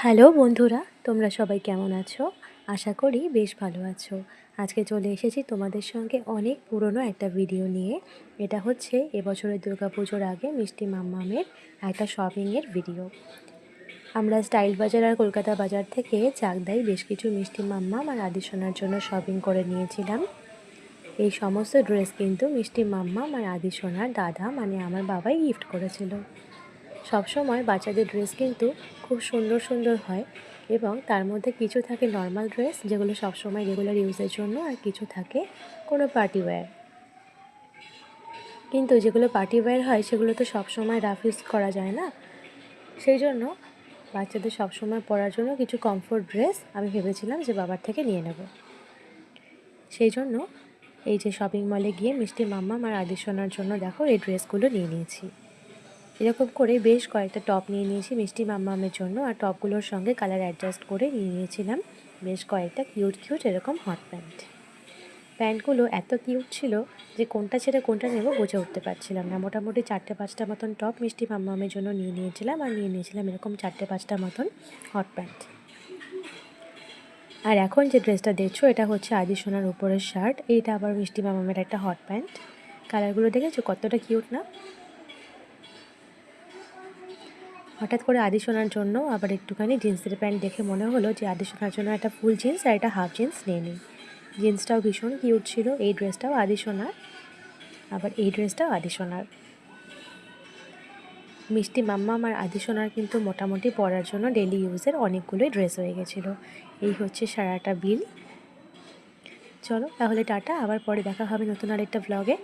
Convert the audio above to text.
Hello বন্ধুরা, তোমরা সবাই কেমন আছো? আশা করি বেশ ভালো আছো। আজকে চলে এসেছি তোমাদের সঙ্গে অনেক পুরনো একটা ভিডিও নিয়ে। এটা হচ্ছে এবছরের দুর্গাপুজোর আগে মিষ্টি মাম্মামের একটা শপিংয়ের ভিডিও। আমরা স্টাইল বাজার আর কলকাতা বাজার থেকে চাকদায় বেশ কিছু মিষ্টি মাম্মাম আর আদিসোনার জন্য শপিং করে নিয়েছিলাম। এই সমস্ত ড্রেস কিন্তু মিষ্টি মাম্মাম আর আদিসোনার দাদা মানে আমার বাবাই গিফট করেছিল। সবসময় বাচ্চাদের ড্রেস কিন্তু খুব সুন্দর সুন্দর হয় এবং তার মধ্যে কিছু থাকে নর্মাল ড্রেস যেগুলো সবসময় রেগুলার ইউজের জন্য, আর কিছু থাকে কোনো পার্টি ওয়্যার। কিন্তু যেগুলো পার্টি ওয়্যার হয় সেগুলো তো সবসময় রাফ ইউজ করা যায় না, সেই জন্য বাচ্চাদের সবসময় পরার জন্য কিছু কমফোর্ট ড্রেস আমি ভেবেছিলাম যে বাবার থেকে নিয়ে নেব। সেই জন্য এই যে শপিং মলে গিয়ে মিষ্টি মাম্মাম আর আদিসোনার জন্য দেখো এই ড্রেসগুলো নিয়ে নিয়েছি। এরকম করে বেশ কয়েকটা টপ নিয়ে নিয়েছি মিষ্টি মাম্মামের জন্য, আর টপগুলোর সঙ্গে কালার অ্যাডজাস্ট করে নিয়ে নিয়েছিলাম বেশ কয়েকটা কিউট কিউট এরকম হট প্যান্টগুলো এত কিউট ছিল যে কোনটা ছেড়ে কোনটা নেব বুঝে উঠতে পারছিলাম না। মোটামুটি 4-5টা মতন টপ মিষ্টি মাম্মামের জন্য নিয়ে নিয়েছিলাম, আর নিয়ে নিয়েছিলাম এরকম 4-5টা মতন হট প্যান্ট। আর এখন যে ড্রেসটা দেখছো এটা হচ্ছে আদিসোনার উপরের শার্ট, এইটা আবার মিষ্টি মাম্মামের একটা হট প্যান্ট। কালারগুলো দেখেছো কতটা কিউট না? হঠাৎ করে আদিসোনার জন্য আবার একটুখানি জিন্সের প্যান্ট দেখে মনে হলো যে আদিসোনার জন্য একটা ফুল জিন্স আর একটা হাফ জিন্স নিয়ে নিই। জিন্সটাও ভীষণ কিউট ছিল। এই ড্রেসটাও আদিসোনার, আবার এই ড্রেসটাও আদিসোনার। মিষ্টি মাম্মাম আর আদিসোনার কিন্তু মোটামুটি পরার জন্য ডেলি ইউজের অনেকগুলোই ড্রেস হয়ে গেছিলো। এই হচ্ছে সারাটা বিল। চলো তাহলে টাটা, আবার পরে দেখা হবে নতুন আরেকটা ব্লগে।